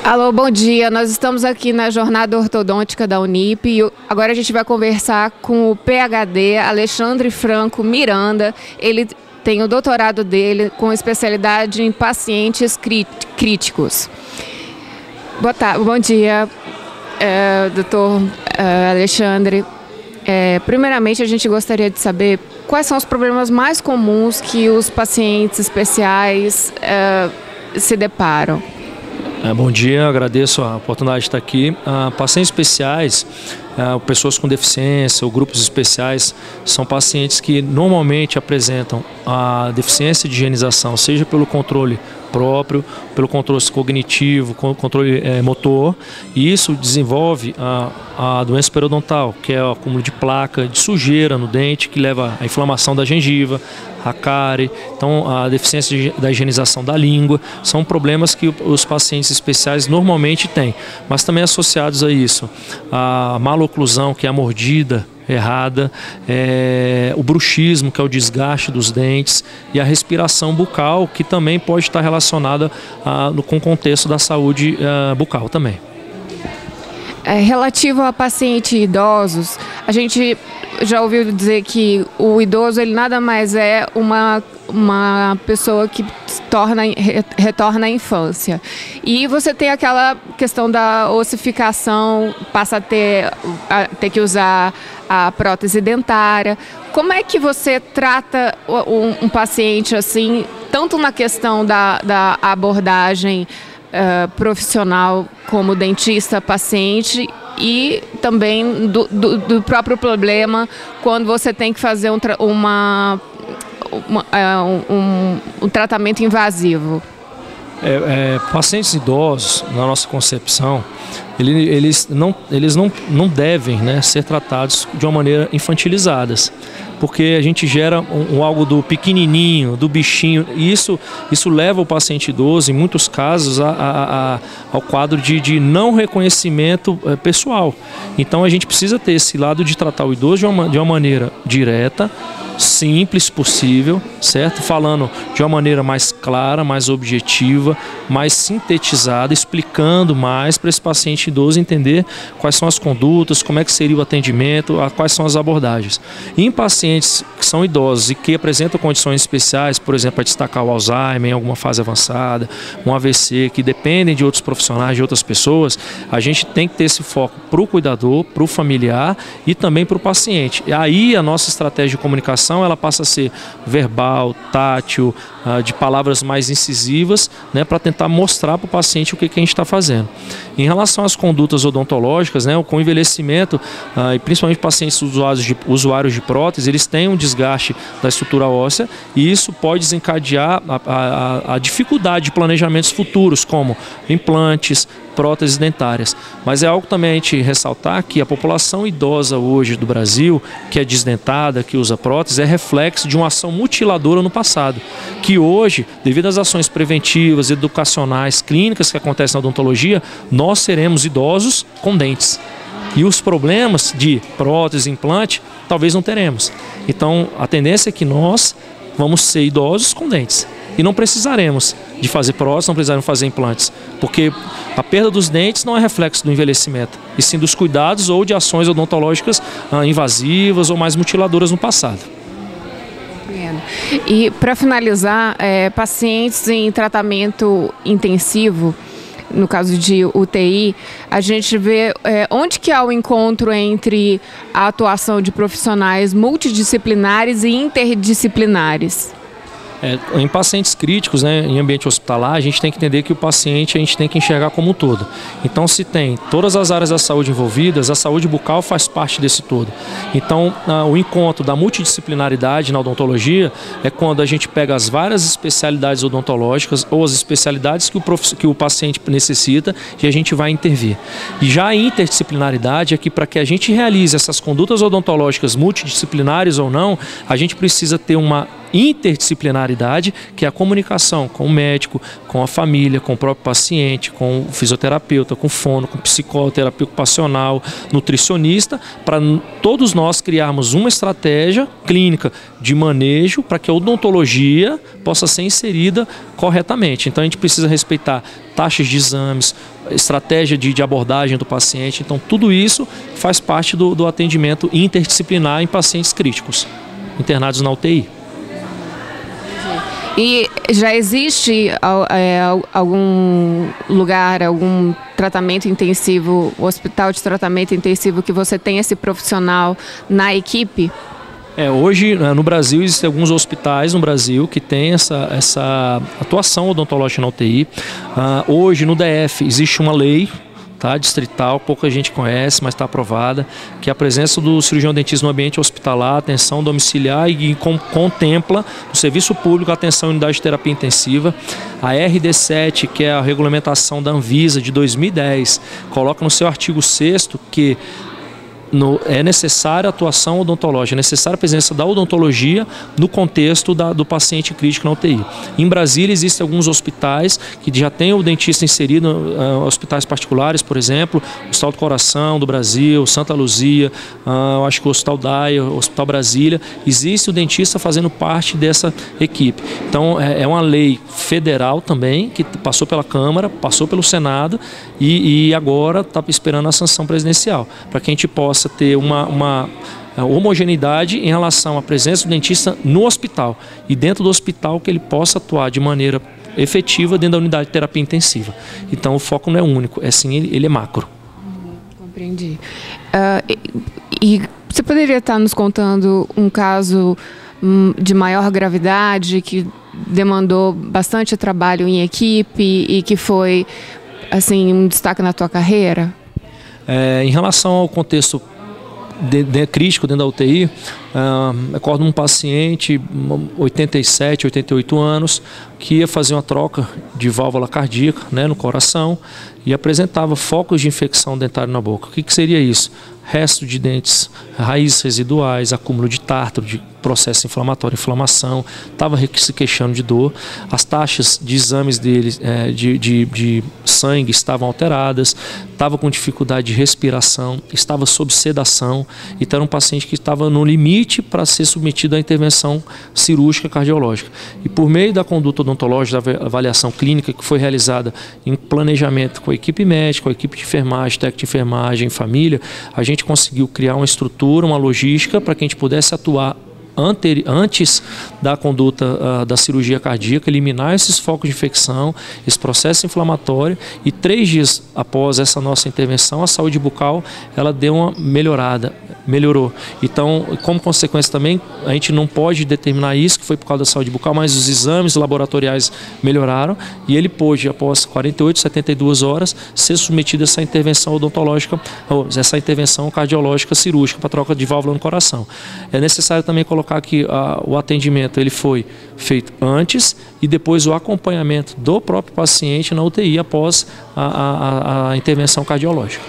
Alô, bom dia. Nós estamos aqui na Jornada Ortodôntica da Unip e agora a gente vai conversar com o PhD Alexandre Franco Miranda. Ele tem o doutorado dele com especialidade em pacientes críticos. Bom dia, doutor Alexandre. Primeiramente, a gente gostaria de saber quais são os problemas mais comuns que os pacientes especiais se deparam. Bom dia, agradeço a oportunidade de estar aqui. Pacientes especiais, pessoas com deficiência ou grupos especiais, são pacientes que normalmente apresentam a deficiência de higienização, seja pelo controle próprio, pelo controle cognitivo, controle motor, e isso desenvolve a doença periodontal, que é o acúmulo de placa, de sujeira no dente, que leva à inflamação da gengiva, a cárie. Então, a deficiência da higienização da língua, são problemas que os pacientes especiais normalmente têm, mas também associados a isso, a maloclusão, que é a mordida errada, o bruxismo, que é o desgaste dos dentes, e a respiração bucal, que também pode estar relacionada com o contexto da saúde bucal também. Relativo a pacientes idosos, a gente já ouviu dizer que o idoso ele nada mais é uma pessoa que retorna à infância. E você tem aquela questão da ossificação, passa a ter que usar a prótese dentária. Como é que você trata um paciente assim, tanto na questão da abordagem profissional como dentista-paciente e também do próprio problema quando você tem que fazer um tratamento invasivo? Pacientes idosos, na nossa concepção, eles não devem, né, ser tratados de uma maneira infantilizadas, porque a gente gera algo do pequenininho, do bichinho, e isso leva o paciente idoso, em muitos casos, ao quadro de não reconhecimento pessoal. Então a gente precisa ter esse lado de tratar o idoso de uma maneira direta, simples possível, certo? Falando de uma maneira mais clara, mais objetiva, mais sintetizada, explicando mais para esse paciente idoso entender quais são as condutas, como é que seria o atendimento, quais são as abordagens. E em pacientes que são idosos e que apresentam condições especiais, por exemplo, a destacar o Alzheimer em alguma fase avançada, um AVC, que dependem de outros profissionais, de outras pessoas, a gente tem que ter esse foco para o cuidador, para o familiar e também para o paciente. E aí a nossa estratégia de comunicação ela passa a ser verbal, tátil, de palavras mais incisivas, né, para tentar mostrar para o paciente o que a gente está fazendo. Em relação às condutas odontológicas, né, com o envelhecimento, e principalmente pacientes usuários de prótese, eles têm um desgaste da estrutura óssea e isso pode desencadear a dificuldade de planejamentos futuros, como implantes, próteses dentárias. Mas é algo também a gente ressaltar que a população idosa hoje do Brasil, que é desdentada, que usa prótese, é reflexo de uma ação mutiladora no passado, que hoje, devido às ações preventivas, educacionais, clínicas que acontecem na odontologia, nós seremos idosos com dentes. E os problemas de prótese, implante, talvez não teremos. Então, a tendência é que nós vamos ser idosos com dentes. E não precisaremos de fazer prótese, não precisaremos fazer implantes, porque a perda dos dentes não é reflexo do envelhecimento, e sim dos cuidados ou de ações odontológicas invasivas ou mais mutiladoras no passado. E para finalizar, pacientes em tratamento intensivo, no caso de UTI, a gente vê onde que há o encontro entre a atuação de profissionais multidisciplinares e interdisciplinares. Em pacientes críticos, né, em ambiente hospitalar, a gente tem que entender que o paciente a gente tem que enxergar como um todo. Então, se tem todas as áreas da saúde envolvidas, a saúde bucal faz parte desse todo. Então, o encontro da multidisciplinaridade na odontologia é quando a gente pega as várias especialidades odontológicas ou as especialidades que o paciente necessita e a gente vai intervir. E já a interdisciplinaridade é que, para que a gente realize essas condutas odontológicas multidisciplinares ou não, a gente precisa ter uma interdisciplinaridade, que é a comunicação com o médico, com a família, com o próprio paciente, com o fisioterapeuta, com o fono, com o psicólogo, terapeuta ocupacional, nutricionista, para todos nós criarmos uma estratégia clínica de manejo para que a odontologia possa ser inserida corretamente. Então a gente precisa respeitar taxas de exames, estratégia de abordagem do paciente. Então tudo isso faz parte do atendimento interdisciplinar em pacientes críticos, internados na UTI. E já existe algum lugar, algum tratamento intensivo, hospital de tratamento intensivo que você tem esse profissional na equipe? Hoje no Brasil existem alguns hospitais no Brasil que têm essa atuação odontológica na UTI. Hoje no DF existe uma lei, tá, distrital, pouca gente conhece, mas está aprovada, que é a presença do cirurgião dentista no ambiente hospitalar, atenção domiciliar e contempla no serviço público a atenção em unidade de terapia intensiva. A RD7, que é a regulamentação da Anvisa de 2010, coloca no seu artigo 6º que é necessária a atuação odontológica, é necessária a presença da odontologia no contexto do paciente crítico na UTI. Em Brasília existem alguns hospitais que já têm o dentista inserido, hospitais particulares, por exemplo, o Hospital do Coração do Brasil, Santa Luzia, acho que o Hospital Daia, o Hospital Brasília, existe o dentista fazendo parte dessa equipe. Então é uma lei federal também, que passou pela Câmara, passou pelo Senado e agora está esperando a sanção presidencial, para que a gente possa ter uma homogeneidade em relação à presença do dentista no hospital e dentro do hospital que ele possa atuar de maneira efetiva dentro da unidade de terapia intensiva. Então o foco não é único, sim, ele é macro. Compreendi. E você poderia estar nos contando um caso de maior gravidade que demandou bastante trabalho em equipe e que foi assim um destaque na tua carreira? Em relação ao contexto crítico dentro da UTI, recordo um paciente, 87, 88 anos, que ia fazer uma troca de válvula cardíaca, né, no coração e apresentava focos de infecção dentária na boca. O que seria isso? Resto de dentes, raízes residuais, acúmulo de tártaro, de processo inflamatório, inflamação, estava se queixando de dor. As taxas de exames dele de sangue estavam alteradas, estava com dificuldade de respiração, estava sob sedação, então era um paciente que estava no limite para ser submetido à intervenção cirúrgica cardiológica. E por meio da conduta odontológica, da avaliação clínica que foi realizada em planejamento com a equipe médica, com a equipe de enfermagem, técnico de enfermagem, família, a gente conseguiu criar uma estrutura, uma logística para que a gente pudesse atuar antes da conduta da cirurgia cardíaca, eliminar esses focos de infecção, esse processo inflamatório, e 3 dias após essa nossa intervenção, a saúde bucal ela deu uma melhorou. Então, como consequência também, a gente não pode determinar isso, que foi por causa da saúde bucal, mas os exames laboratoriais melhoraram e ele pôde, após 48, 72 horas, ser submetido a essa intervenção odontológica, ou essa intervenção cardiológica cirúrgica para troca de válvula no coração. É necessário também colocar que o atendimento ele foi feito antes e depois o acompanhamento do próprio paciente na UTI após a intervenção cardiológica.